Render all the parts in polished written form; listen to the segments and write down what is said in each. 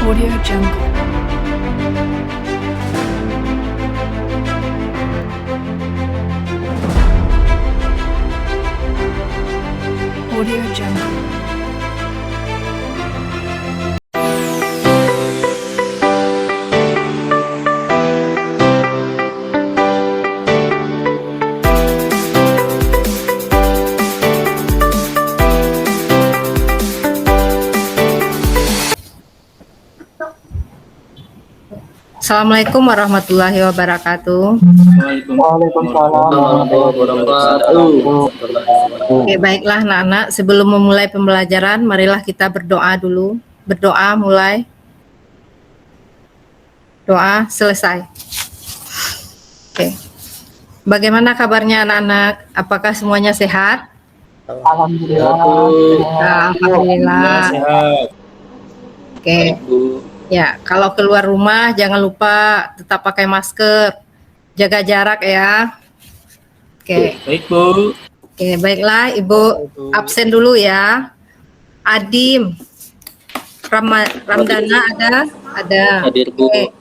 Audio Jungle. Audio Jungle. Assalamualaikum warahmatullahi wabarakatuh. Waalaikumsalam warahmatullahi wabarakatuh. Oke, baiklah anak-anak, sebelum memulai pembelajaran, marilah kita berdoa dulu. Berdoa mulai. Doa selesai. Oke. Bagaimana kabarnya anak-anak? Apakah semuanya sehat? Alhamdulillah. Alhamdulillah. Sehat. Oke. Ya, kalau keluar rumah jangan lupa tetap pakai masker, jaga jarak ya. Oke. Baik, Bu. Oke, baiklah Ibu absen dulu ya. Adim, Ramdana ada. Hadir, Bu. Oke.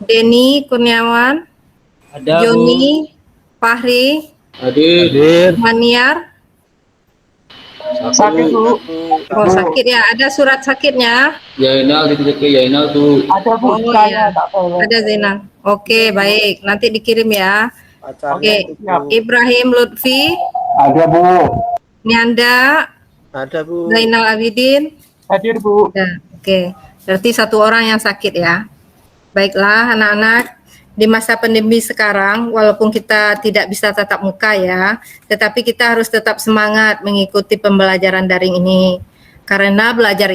Denny Kurniawan, Ada, Joni, Fahri, Hadir. Maniar. Sakit, Bu. Oh, sakit ya. Ada surat sakitnya? Yainal, Yainal tuh. Ada Bu, Oh, saya ya. Ada Zainal. Oke, baik. Nanti dikirim ya. Oke. Ibrahim Lutfi, Ada Bu. Nianda, Ada, Bu. Zainal Abidin. Hadir Bu. Ya, oke. Berarti satu orang yang sakit ya. Baiklah anak-anak, di masa pandemi sekarang walaupun kita tidak bisa tatap muka ya, tetapi kita harus tetap semangat mengikuti pembelajaran daring ini. Karena belajar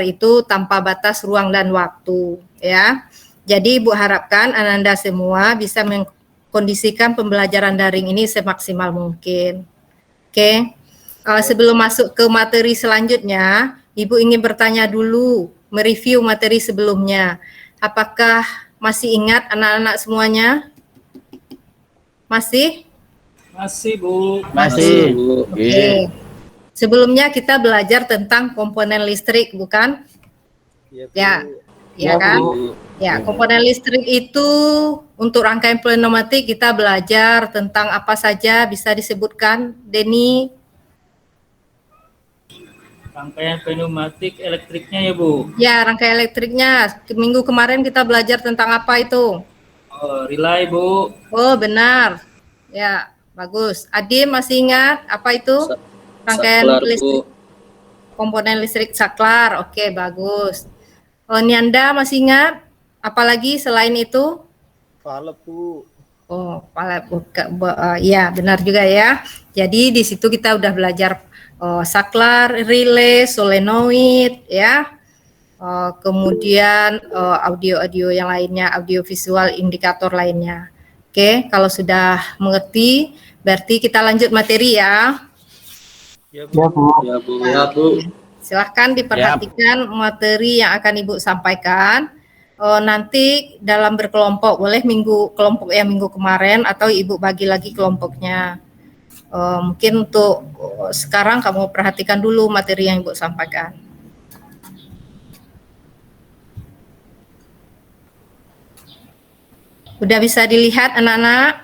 itu tanpa batas ruang dan waktu ya. Jadi Ibu harapkan Ananda semua bisa mengkondisikan pembelajaran daring ini semaksimal mungkin. Oke. Sebelum masuk ke materi selanjutnya, Ibu ingin bertanya dulu, mereview materi sebelumnya. Apakah masih ingat anak-anak semuanya? Masih? Masih, Bu. Masih. Oke. Sebelumnya kita belajar tentang komponen listrik, bukan? Ya, ya kan? Ya, komponen listrik itu untuk rangkaian pneumatik kita belajar tentang apa saja, bisa disebutkan, Denny? Rangkaian pneumatik elektriknya ya, Bu. Ya, rangkaian elektriknya. Minggu kemarin kita belajar tentang apa itu? Relay, Bu. Oh, benar. Ya, bagus. Adim masih ingat apa itu? Rangkaian Saklar, listrik. Bu. Komponen listrik saklar. Oke, bagus. Nianda masih ingat? Apalagi selain itu? Valve, Bu. Oh, ya benar juga ya. Jadi di situ kita udah belajar saklar, relay, solenoid, ya. Kemudian audio-audio yang lainnya, audiovisual indikator lainnya. Oke, kalau sudah mengerti, berarti kita lanjut materi ya. Ya, Ya Bu. Ya, Bu. Ya, Bu. Silahkan diperhatikan materi yang akan Ibu sampaikan. Nanti dalam berkelompok, boleh kelompok yang minggu kemarin atau Ibu bagi lagi kelompoknya. Mungkin untuk sekarang kamu perhatikan dulu materi yang Ibu sampaikan. Udah bisa dilihat anak-anak?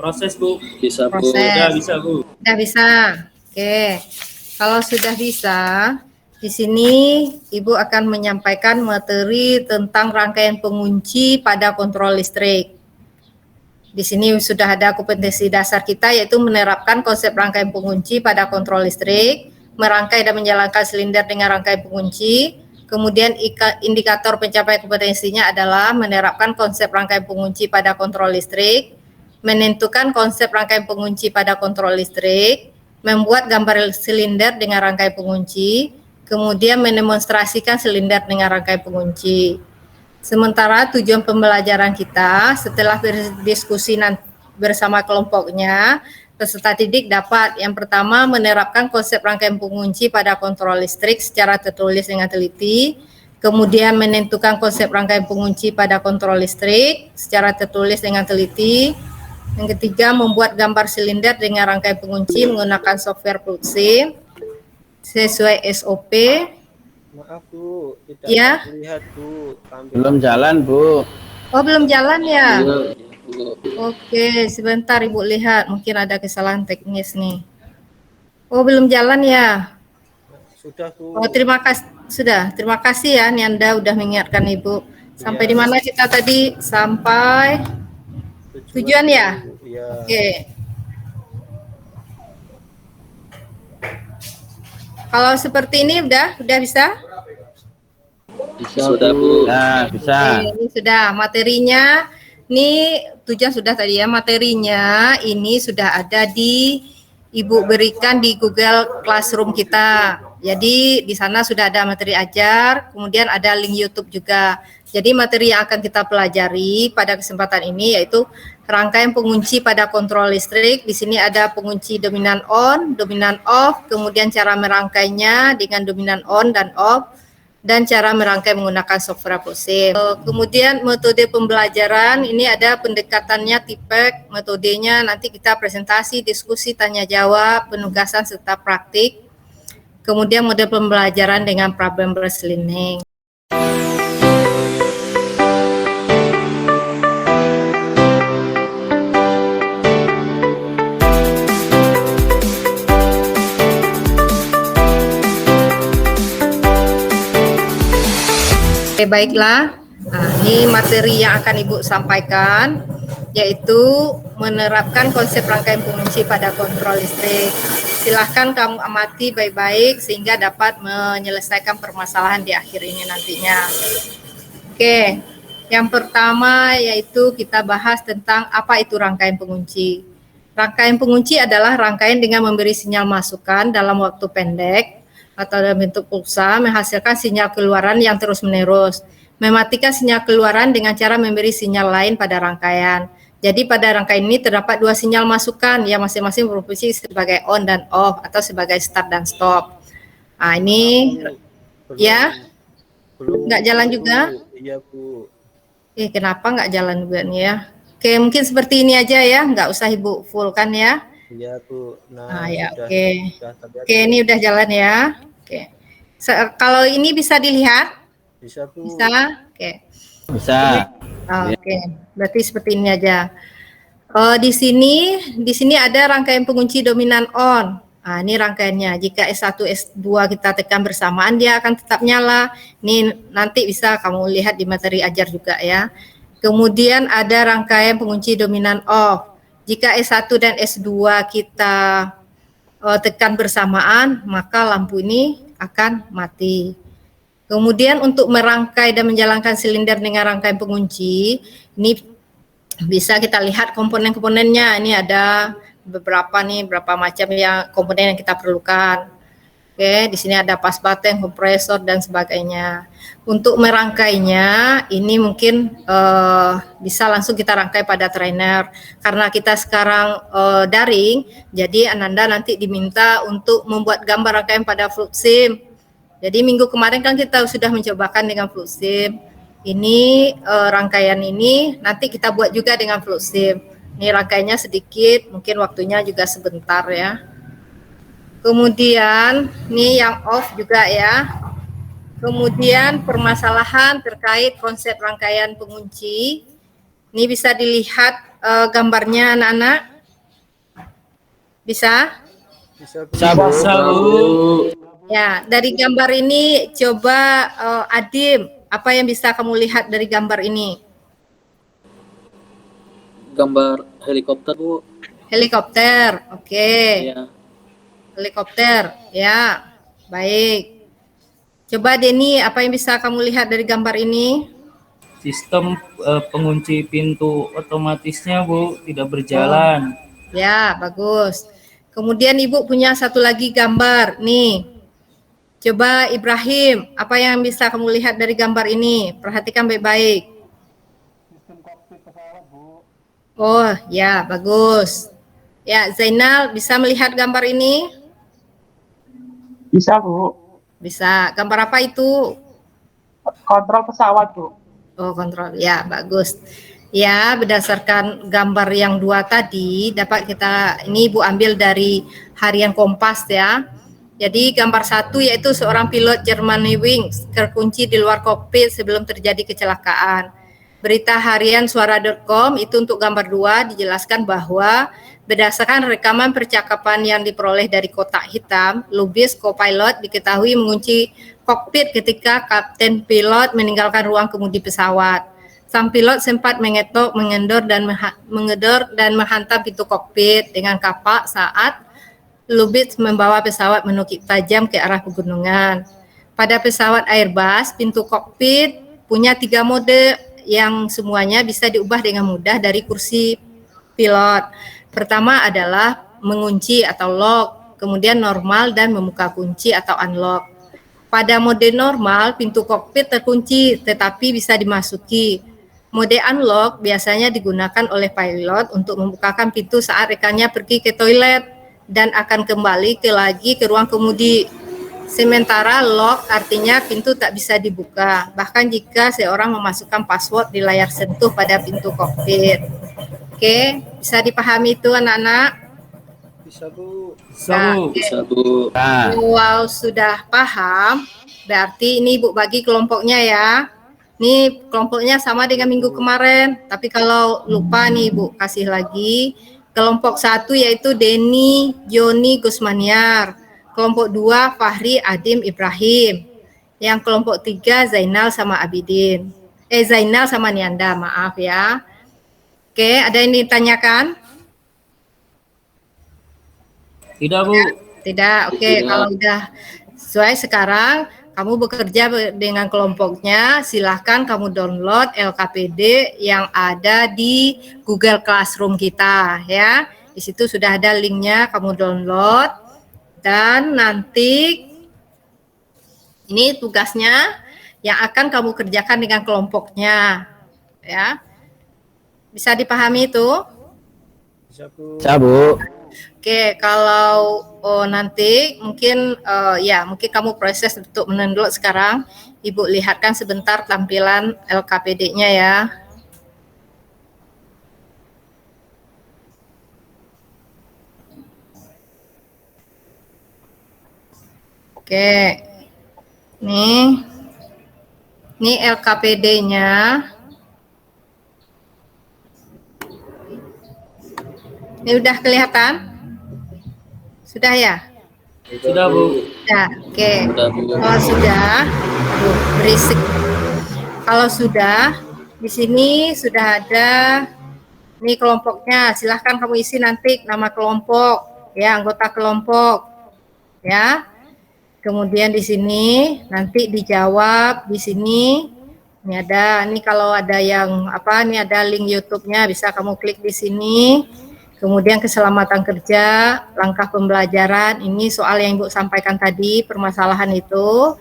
Proses, Bu. Bisa, Bu. Proses. Udah bisa, Bu. Udah bisa. Oke. Kalau sudah bisa, di sini Ibu akan menyampaikan materi tentang rangkaian pengunci pada kontrol listrik. Di sini sudah ada kompetensi dasar kita, yaitu menerapkan konsep rangkaian pengunci pada kontrol listrik, merangkai dan menjalankan silinder dengan rangkaian pengunci. Kemudian indikator pencapaian kompetensinya adalah menerapkan konsep rangkaian pengunci pada kontrol listrik, menentukan konsep rangkaian pengunci pada kontrol listrik, membuat gambar silinder dengan rangkaian pengunci, kemudian mendemonstrasikan silinder dengan rangkaian pengunci. Sementara tujuan pembelajaran kita setelah berdiskusi bersama kelompoknya, peserta didik dapat yang pertama menerapkan konsep rangkaian pengunci pada kontrol listrik secara tertulis dengan teliti, kemudian menentukan konsep rangkaian pengunci pada kontrol listrik secara tertulis dengan teliti. Yang ketiga, membuat gambar silinder dengan rangkaian pengunci menggunakan software Plugsim. sesuai SOP. Maaf Bu, tidak Ya. terlihat Bu. Tampilan. Belum jalan, Bu. Oh, belum jalan ya? Iya, Bu. Oke, sebentar Ibu lihat, mungkin ada kesalahan teknis nih. Oh, belum jalan ya? Sudah Bu. Oh, terima kasih. Sudah, terima kasih ya Nianda udah mengingatkan Ibu. Sampai Iya. di mana kita tadi? Sampai tujuan ya? Bu. Iya. Oke. Kalau seperti ini udah bisa? Sudah, Bu. Nah, bisa. Oke, ini sudah materinya. Ini tujuan sudah tadi ya, materinya ini sudah ada di Ibu berikan di Google Classroom kita. Jadi di sana sudah ada materi ajar, kemudian ada link YouTube juga. Jadi materi yang akan kita pelajari pada kesempatan ini yaitu rangkaian pengunci pada kontrol listrik. Di sini ada pengunci dominan on, dominan off, kemudian cara merangkainya dengan dominan on dan off, dan cara merangkai menggunakan software POSIM. Kemudian metode pembelajaran, ini ada pendekatannya TIPEK, metodenya nanti kita presentasi, diskusi, tanya jawab, penugasan serta praktik. Kemudian model pembelajaran dengan problem based learning. Oke, baiklah. Nah, ini materi yang akan Ibu sampaikan, yaitu menerapkan konsep rangkaian pengunci pada kontrol listrik. Silahkan kamu amati baik-baik sehingga dapat menyelesaikan permasalahan di akhir ini nantinya. Oke, yang pertama yaitu kita bahas tentang apa itu rangkaian pengunci. Rangkaian pengunci adalah rangkaian dengan memberi sinyal masukan dalam waktu pendek atau dalam bentuk pulsa menghasilkan sinyal keluaran yang terus-menerus. Mematikan sinyal keluaran dengan cara memberi sinyal lain pada rangkaian. Jadi pada rangkaian ini terdapat dua sinyal masukan yang masing-masing berfungsi sebagai on dan off atau sebagai start dan stop. Nah, ini ya, nggak jalan juga? Iya Bu. Kenapa nggak jalan juga nih ya? Oke, mungkin seperti ini aja ya, nggak usah Ibu full kan ya? Iya Bu. Nah ya, sudah, oke. sudah terlihat, Oke, Bu. ini udah jalan ya. Oke. Kalau ini bisa dilihat? Bisa Bu. Bisa? Oke. Bisa. Oke, berarti seperti ini aja. Di sini ada rangkaian pengunci dominan on. Nah, ini rangkaiannya. Jika S1, S2 kita tekan bersamaan, dia akan tetap nyala. Ini nanti bisa kamu lihat di materi ajar juga ya. Kemudian ada rangkaian pengunci dominan off. Jika S1 dan S2 kita tekan bersamaan, maka lampu ini akan mati. Kemudian untuk merangkai dan menjalankan silinder dengan rangkaian pengunci, ini bisa kita lihat komponen-komponennya. Ini ada beberapa macam komponen yang kita perlukan. Oke, di sini ada pas bateng, kompresor dan sebagainya. Untuk merangkainya, ini mungkin bisa langsung kita rangkai pada trainer. Karena kita sekarang daring, jadi Ananda nanti diminta untuk membuat gambar rangkaian pada FluxSim. Jadi minggu kemarin kan kita sudah mencobakan dengan FluxSim. Ini rangkaian ini nanti kita buat juga dengan FluxSim. Ini rangkaiannya sedikit, mungkin waktunya juga sebentar ya. Kemudian ini yang off juga ya. Kemudian permasalahan terkait konsep rangkaian pengunci. Ini bisa dilihat gambarnya anak-anak. Bisa? Bisa Bu. Bisa, Bu. Ya, dari gambar ini coba Adim, apa yang bisa kamu lihat dari gambar ini? Gambar helikopter, Bu. Helikopter, oke. Ya. Helikopter, ya, baik. Coba Denny, apa yang bisa kamu lihat dari gambar ini? Sistem pengunci pintu otomatisnya, Bu, tidak berjalan. Ya, bagus. Kemudian Ibu punya satu lagi gambar, nih. Coba Ibrahim, apa yang bisa kamu lihat dari gambar ini? Perhatikan baik-baik. Oh, ya, bagus. Ya, Zainal bisa melihat gambar ini? Bisa, Bu. Bisa. Gambar apa itu? Kontrol pesawat, Bu. Oh, kontrol. Ya, bagus. Ya, berdasarkan gambar yang dua tadi, dapat kita, ini Ibu ambil dari harian Kompas ya. Jadi gambar 1 yaitu seorang pilot Germanwings terkunci di luar kokpit sebelum terjadi kecelakaan. Berita harian suara.com itu untuk gambar 2 dijelaskan bahwa berdasarkan rekaman percakapan yang diperoleh dari kotak hitam, Lubis co-pilot diketahui mengunci kokpit ketika kapten pilot meninggalkan ruang kemudi pesawat. Sang pilot sempat mengetok, mengendor dan menghantam pintu kokpit dengan kapak saat Lubitz membawa pesawat menukik tajam ke arah pegunungan. Pada pesawat Airbus, pintu kokpit punya 3 mode yang semuanya bisa diubah dengan mudah dari kursi pilot. Pertama adalah mengunci atau lock, kemudian normal dan membuka kunci atau unlock. Pada mode normal, pintu kokpit terkunci tetapi bisa dimasuki. Mode unlock biasanya digunakan oleh pilot untuk membukakan pintu saat rekannya pergi ke toilet dan akan kembali lagi ke ruang kemudi. Sementara lock artinya pintu tak bisa dibuka, bahkan jika seorang memasukkan password di layar sentuh pada pintu kokpit. Oke, bisa dipahami itu anak-anak? Bisa, Bu. Bisa, Bu. Bisa, Bu. Nah, Kalau sudah paham, berarti ini Ibu bagi kelompoknya ya. Ini kelompoknya sama dengan minggu kemarin, tapi kalau lupa nih Ibu kasih lagi. Kelompok 1 yaitu Denny, Joni, Gusmaniar. Kelompok 2 Fahri, Adim, Ibrahim. Yang kelompok 3 Zainal sama Abidin. Zainal sama Nianda, maaf ya. Oke, ada yang ditanyakan? Tidak, Bu. Tidak, oke. Kalau udah sesuai sekarang, kamu bekerja dengan kelompoknya, silahkan kamu download LKPD yang ada di Google Classroom kita ya. Di situ sudah ada linknya, kamu download. Dan nanti ini tugasnya yang akan kamu kerjakan dengan kelompoknya ya. Bisa dipahami itu? Bisa, Bu. bisa, Bu. Oke, kalau nanti mungkin mungkin kamu proses untuk mendownload sekarang. Ibu lihatkan sebentar tampilan LKPD-nya ya. Oke. Ini LKPD-nya. Ini udah kelihatan? Sudah ya? Sudah, Bu. Sudah, oke. Sudah, Bu. Kalau sudah, berisik. Kalau sudah, di sini sudah ada ini kelompoknya. Silahkan kamu isi nanti nama kelompok, ya anggota kelompok, ya. Kemudian di sini nanti dijawab di sini. Ini ada, ini kalau ada yang ini ada link YouTube-nya, bisa kamu klik di sini. Kemudian keselamatan kerja, langkah pembelajaran, ini soal yang Ibu sampaikan tadi, permasalahan itu.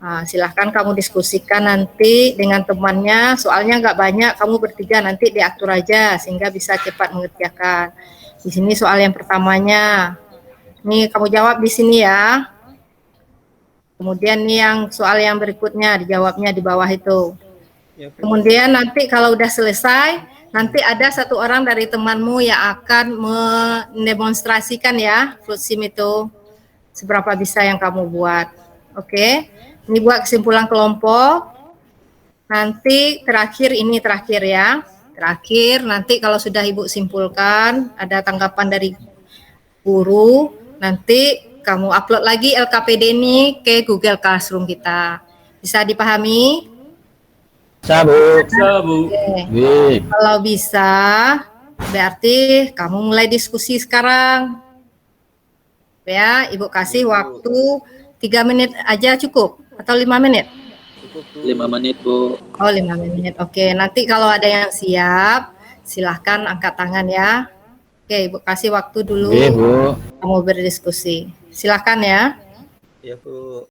Nah, silahkan kamu diskusikan nanti dengan temannya, soalnya nggak banyak, kamu bertiga nanti diatur aja, sehingga bisa cepat mengerjakan. Di sini soal yang pertamanya, ini kamu jawab di sini ya. Kemudian ini yang soal yang berikutnya, dijawabnya di bawah itu. Ya, Bu. Kemudian nanti kalau udah selesai, nanti ada satu orang dari temanmu yang akan mendemonstrasikan ya fluid sim itu seberapa bisa yang kamu buat. Oke, ini buat kesimpulan kelompok. Nanti terakhir ya. Terakhir nanti kalau sudah Ibu simpulkan, ada tanggapan dari guru, nanti kamu upload lagi LKPD ini ke Google Classroom kita. Bisa dipahami? Bisa, Bu. Bisa, Bu. Oke. Bi. Kalau bisa, berarti kamu mulai diskusi sekarang. Ya, Ibu kasih waktu 3 menit aja cukup atau 5 menit? Cukup, Bu. 5 menit, Bu. Oh, 5 menit. Oke, nanti kalau ada yang siap, silahkan angkat tangan ya. Oke, Ibu kasih waktu dulu Bi, Bu. kamu berdiskusi. Silahkan ya. Ya, Bu.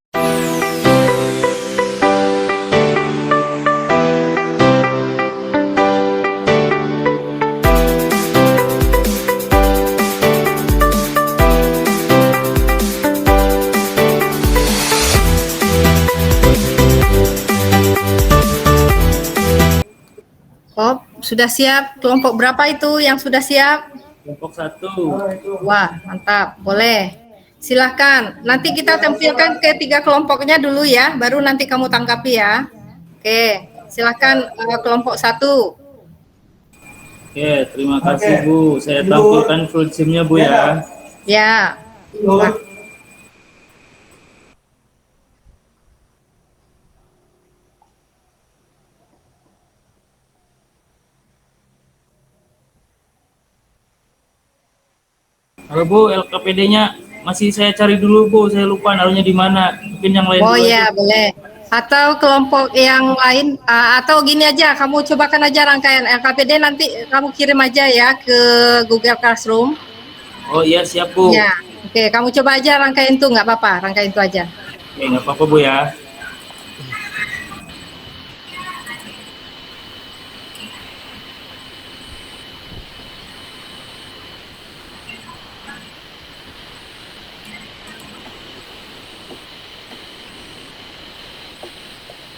Oh, sudah siap? Kelompok berapa itu yang sudah siap? Kelompok 1. Wah, mantap. Boleh. Silahkan. Nanti kita tampilkan ke 3 kelompoknya dulu ya, baru nanti kamu tangkapi ya. Oke, silahkan kelompok 1. Oke, terima kasih Bu. Saya tampilkan full SIM-nya Bu ya. Ya. Halo Bu, LKPD-nya masih saya cari dulu Bu. Saya lupa naruhnya di mana. Mungkin yang lain Oh dulu ya, aja. boleh. Atau kelompok yang lain, atau gini aja, kamu cobakan aja rangkaian LKPD, nanti kamu kirim aja ya ke Google Classroom. Oh iya, siap Bu. Ya, oke, kamu coba aja rangkaian itu, nggak apa-apa, rangkaian itu aja. Oke, nggak apa-apa Bu ya.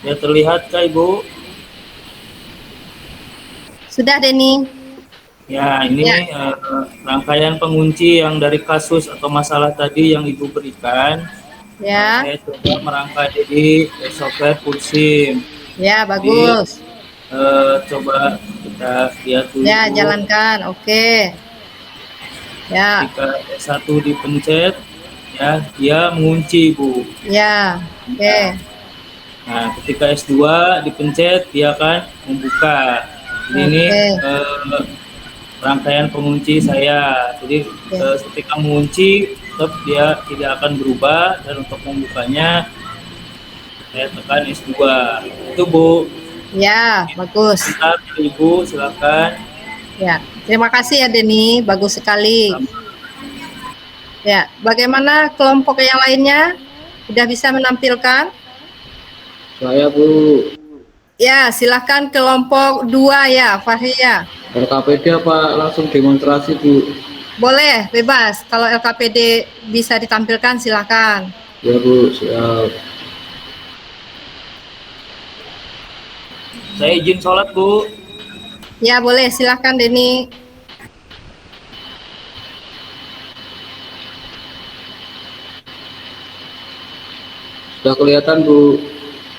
Ya terlihat Kak Ibu. Sudah, Denny? Ya, ini Ya. rangkaian pengunci yang dari kasus atau masalah tadi yang Ibu berikan. Ya, Saya coba merangkai di software full SIM. ya, bagus. Coba kita lihat dulu. Ya, jalankan, oke. Ya, Ketika S1 dipencet, ya dia mengunci Bu. ya, oke. Nah, ketika S2 dipencet, dia akan membuka. Jadi ini rangkaian pengunci saya. Jadi ketika mengunci, tetap dia tidak akan berubah, dan untuk membukanya saya tekan S2. Itu Bu. Ya, bagus. Bentar, Ibu, silakan. Ya, terima kasih ya Denny, bagus sekali. Ya, bagaimana kelompok yang lainnya? Sudah bisa menampilkan? Saya Bu. Ya, silahkan kelompok 2 ya, Fahria. LKPD apa langsung demonstrasi Bu? Boleh, bebas. Kalau LKPD bisa ditampilkan, silahkan. Ya Bu, siap. Saya izin sholat Bu. Ya, boleh. Silahkan, Denny. Sudah kelihatan Bu?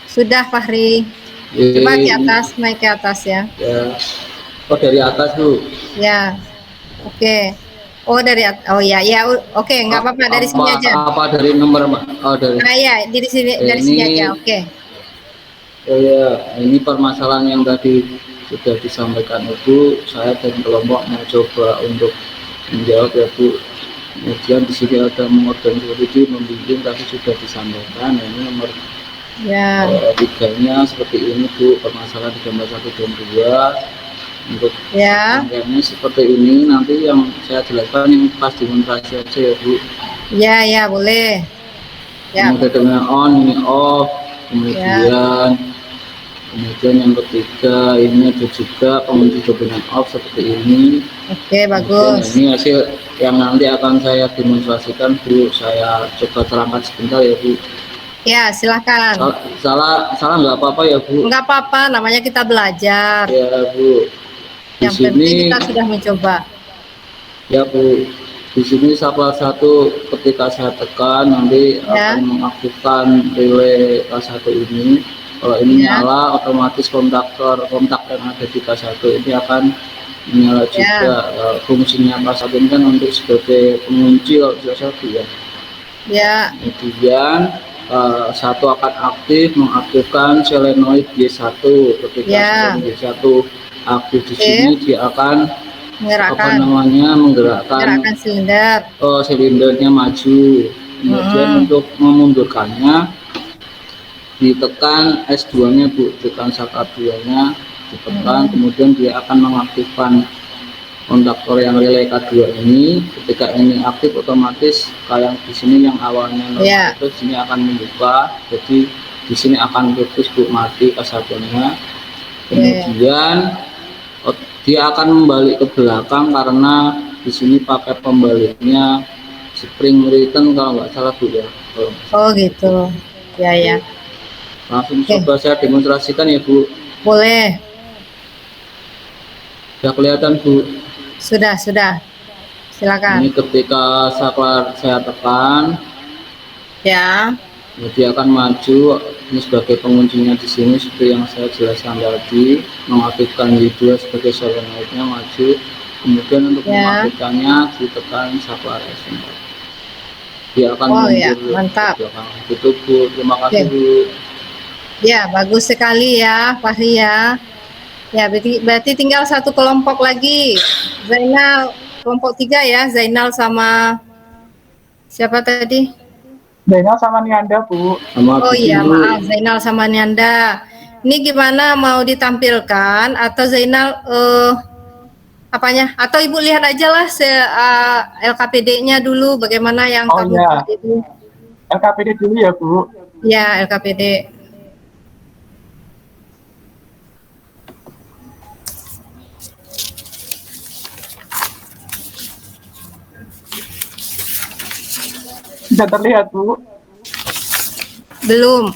Sudah, Fahri. Coba ke atas, naik ke atas ya. Ya. Oh, dari atas Bu? Ya, oke. Oh, dari atas. Oh ya, ya, oke, nggak apa-apa, dari sini aja. Apa dari nomor Mbak? Oh, dari. Nah, ya, dari sini aja, oke. Oh ya, ini permasalahan yang tadi sudah disampaikan Ibu. Saya dan kelompok mau coba untuk menjawab ya Bu. Kemudian di sini ada mengorganisasi membimbing tadi sudah disampaikan. Nah, ini nomor Ya. 3-nya seperti ini Bu, permasalahan di gambar 1 dan 2. Untuk Ya. rangkaiannya seperti ini, nanti yang saya jelaskan yang pas demonstrasi aja ya Bu. Ya, ya, boleh. Ya. Kemudian dengan on, ini off, kemudian yang ketiga ini ada juga pengunci dengan off seperti ini. Oke, bagus. Kemudian ini hasil yang nanti akan saya demonstrasikan Bu. Saya coba terangkan sebentar ya Bu. Ya, silakan. Salah nggak apa-apa ya Bu? Nggak apa-apa, namanya kita belajar. Ya Bu. Di Yang sini penting kita sudah mencoba. ya Bu. Di sini salah satu ketika saya tekan nanti akan mengaktifkan relay K1 ini. Kalau ini nyala, otomatis kontak yang ada di K1 ini akan menyala juga. Fungsinya K1 ini kan untuk sebagai pengunci kalau tidak salah ya. Ya. Kemudian satu akan aktif mengaktifkan solenoid G1. Ketika solenoid G1 aktif di sini, dia akan menggerakkan silinder. Silindernya maju. Kemudian untuk memundurkannya ditekan S2-nya Bu, tekan saka 2-nya ditekan, kemudian dia akan mengaktifkan kontaktor yang relay K2 ini. Ketika ini aktif, otomatis kayak di sini yang awalnya terus ini akan membuka, jadi di sini akan putus Bu, mati K1-nya. Kemudian dia akan membalik ke belakang karena di sini pakai pembaliknya spring return kalau nggak salah Bu ya. Oh gitu, ya. Langsung coba saya demonstrasikan ya Bu. Boleh. Sudah kelihatan Bu? Sudah. Silakan. Ini ketika saya tekan, Ya. ya, dia akan maju. Ini sebagai penguncinya di sini seperti yang saya jelaskan tadi, mengaktifkan Y2 sebagai solenoidnya maju. Kemudian untuk Ya. mengaktifkannya ditekan saklar S4. Dia akan Oh ya, mundur mantap. ke belakang. Itu Bu, terima kasih Oke. Bu. Ya, bagus sekali ya, Fahri ya. Ya, berarti tinggal satu kelompok lagi. Zainal, kelompok 3 ya, Zainal sama siapa tadi? Zainal sama Nianda, Bu. Sama Oh Bikin iya, Bu. maaf, Zainal sama Nianda. Ini gimana, mau ditampilkan atau Zainal apanya? Atau Ibu lihat aja lah LKPD-nya dulu, bagaimana yang Oh kamu iya, buat itu. LKPD dulu ya, Bu. Ya, LKPD. Sudah terlihat, Bu. Belum.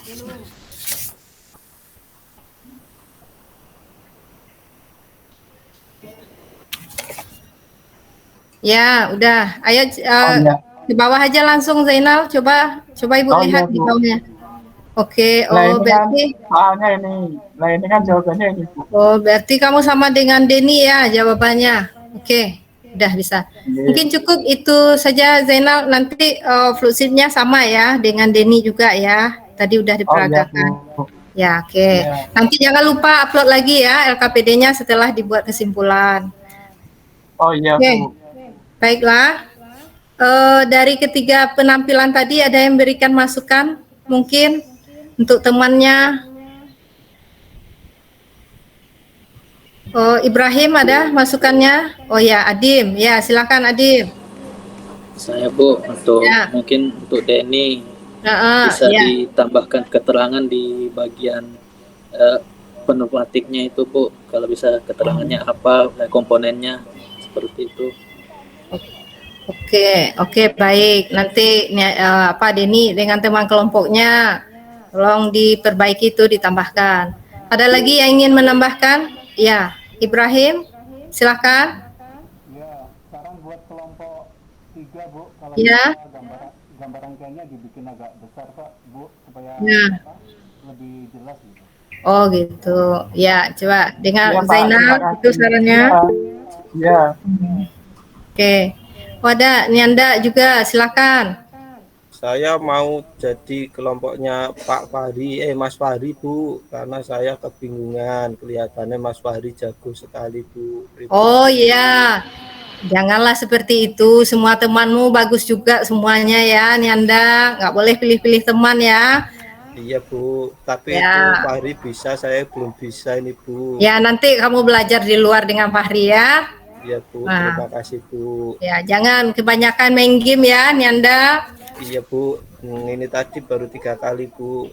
Ya, udah. Ayo Oh iya. di bawah aja langsung Zainal. Coba Ibu Oh iya, lihat di Bu. bawahnya. Oke, Nah oh ini kan berarti soalnya ini. Nah ini kan jawabannya ini, Bu. kamu sama dengan Denny ya jawabannya. Oke, udah bisa. Iya. Mungkin cukup itu saja Zainal. Nanti fluximnya sama ya dengan Denny juga ya. Tadi udah Oh iya, diperagakan. Bu. Ya, oke. Iya. Nanti jangan lupa upload lagi ya LKPD-nya setelah dibuat kesimpulan. Oh iya, Oke. Bu. Baiklah, dari ketiga penampilan tadi ada yang berikan masukan mungkin untuk temannya. Oh, Ibrahim ada masukannya? Oh ya, Adim. Ya, silakan Adim. Saya Bu, untuk Ya. mungkin untuk Denny bisa Ya. ditambahkan keterangan di bagian pneumatiknya itu Bu, kalau bisa keterangannya apa, komponennya seperti itu. Oke, baik. Nanti apa Denny dengan teman kelompoknya tolong diperbaiki itu ditambahkan. Ada lagi yang ingin menambahkan? Ya, Ibrahim, silakan. Ya, sekarang buat kelompok 3, Bu, kalau Ya. bisa gambar rangkaiannya dibikin agak besar, Pak, Bu, supaya Ya. lebih jelas gitu. Oh gitu. Ya, coba dengan Iya, Pak. Zainal Terima itu kasih. sarannya. Iya. Oke. Wadah, Nianda juga silakan. Saya mau jadi kelompoknya Pak Fahri, Mas Fahri Bu, karena saya kebingungan. Kelihatannya Mas Fahri jago sekali Bu. Oh iya. Janganlah seperti itu. Semua temanmu bagus juga semuanya ya, Nianda. Nggak boleh pilih-pilih teman ya. Iya Bu, tapi Ya. itu Fahri bisa, saya belum bisa ini Bu. Ya, nanti kamu belajar di luar dengan Fahri ya. Iya Bu, Nah. terima kasih Bu. Ya, jangan kebanyakan main game ya, Nianda. Iya Bu, ini tadi baru 3 kali Bu.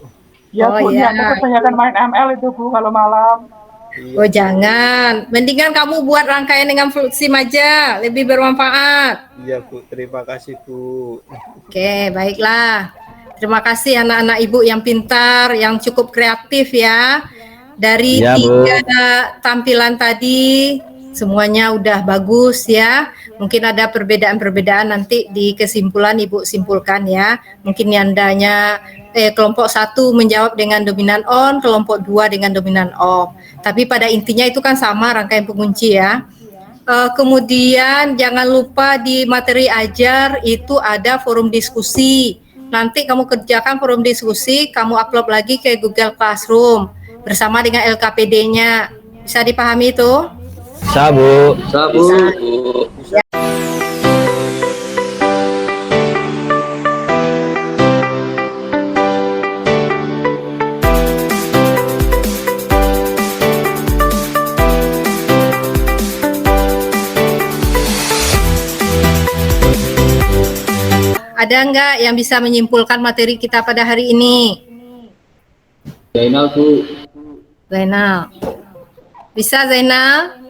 Iya, Oh, Bu. iya. Nianda kebanyakan main ML itu, Bu, kalau malam. Iya, Oh jangan, mendingan kamu buat rangkaian dengan Fluxim aja, lebih bermanfaat. Iya Bu, terima kasih Bu. Oke, baiklah. Terima kasih anak-anak ibu yang pintar, yang cukup kreatif ya. Dari Iya, Bu. 3 tampilan tadi, semuanya udah bagus ya. Mungkin ada perbedaan-perbedaan nanti di kesimpulan ibu simpulkan ya. Mungkin Yandanya kelompok 1 menjawab dengan dominan on, kelompok 2 dengan dominan off. Tapi pada intinya itu kan sama rangkaian pengunci ya. Kemudian jangan lupa di materi ajar itu ada forum diskusi. Nanti kamu kerjakan forum diskusi, kamu upload lagi ke Google Classroom bersama dengan LKPD-nya. Bisa dipahami itu? Bisa Bu. Bisa Bu. Bu. Ada nggak yang bisa menyimpulkan materi kita pada hari ini? Zainal Bu. Zainal. Bisa Zainal?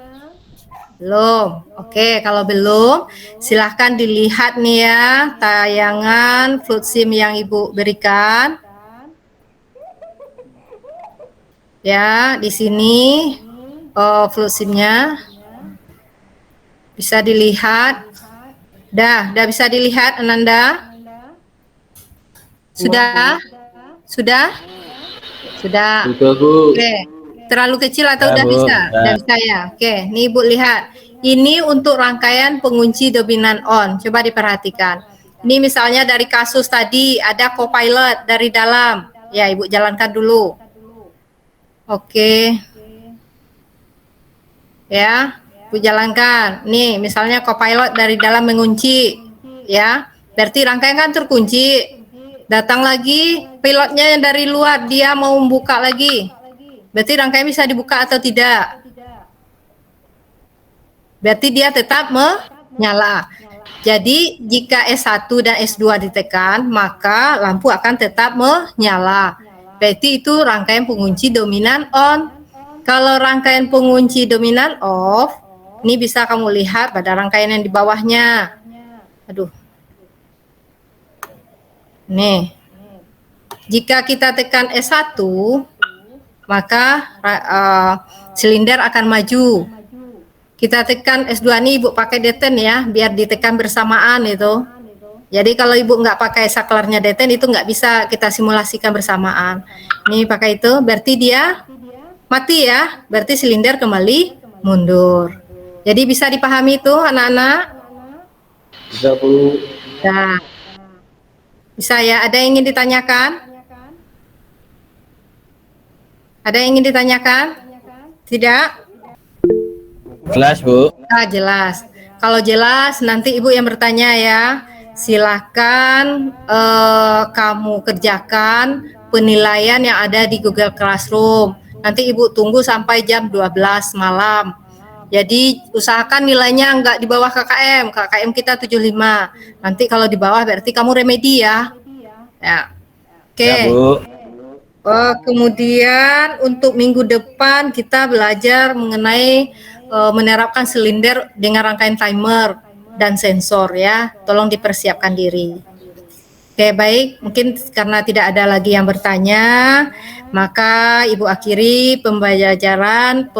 Belum. Oke, kalau belum, silahkan dilihat nih ya tayangan Fluxim yang Ibu berikan. Ya, di sini Fluximnya bisa dilihat. Dah bisa dilihat Ananda? Sudah? Sudah? Sudah. Sudah, Bu. Oke. Terlalu kecil atau Ya, udah Bu. bisa? Ya. Udah bisa ya. Oke, nih Ibu lihat. Ini untuk rangkaian pengunci dominan on. Coba diperhatikan. Ini misalnya dari kasus tadi ada copilot dari dalam. Ya, Ibu jalankan dulu. Oke. Ya, Ibu jalankan. Nih, misalnya copilot dari dalam mengunci. Ya, berarti rangkaian kan terkunci. Datang lagi pilotnya yang dari luar, dia mau membuka lagi. Berarti rangkaian bisa dibuka atau tidak? Berarti dia tetap menyala. Jadi jika S1 dan S2 ditekan, maka lampu akan tetap menyala. Berarti itu rangkaian pengunci dominan on. Kalau rangkaian pengunci dominan off, ini bisa kamu lihat pada rangkaian yang di bawahnya. Aduh. Nih. Jika kita tekan S1, maka silinder akan maju. Kita tekan S2 nih Ibu pakai deten ya, biar ditekan bersamaan itu. Jadi kalau Ibu nggak pakai saklarnya deten itu nggak bisa kita simulasikan bersamaan. Nih pakai itu, berarti dia mati ya, berarti silinder kembali mundur. Jadi bisa dipahami itu anak-anak? Bisa, Bu. Nah, bisa ya, ada yang ingin ditanyakan? Ada yang ingin ditanyakan? Tidak? Jelas, Bu. Ah, jelas. Kalau jelas, nanti Ibu yang bertanya ya. Silahkan kamu kerjakan penilaian yang ada di Google Classroom. Nanti Ibu tunggu sampai jam 12 malam. Jadi usahakan nilainya enggak di bawah KKM. KKM kita 75. Nanti kalau di bawah berarti kamu remedi ya. Ya. Oke. Ya, Bu. Kemudian untuk minggu depan kita belajar mengenai menerapkan silinder dengan rangkaian timer dan sensor ya. Tolong dipersiapkan diri. Oke, baik. Mungkin karena tidak ada lagi yang bertanya, maka Ibu akhiri pembelajaran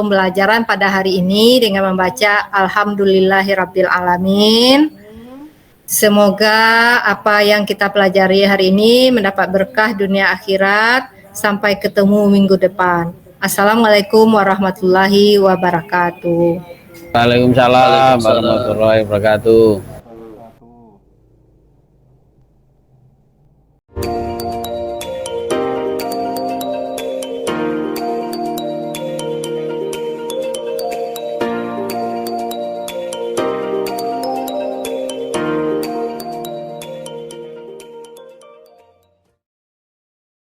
pada hari ini dengan membaca Alhamdulillahirabbil alamin. Semoga apa yang kita pelajari hari ini mendapat berkah dunia akhirat. Sampai ketemu minggu depan. Assalamualaikum warahmatullahi wabarakatuh. Waalaikumsalam warahmatullahi wabarakatuh.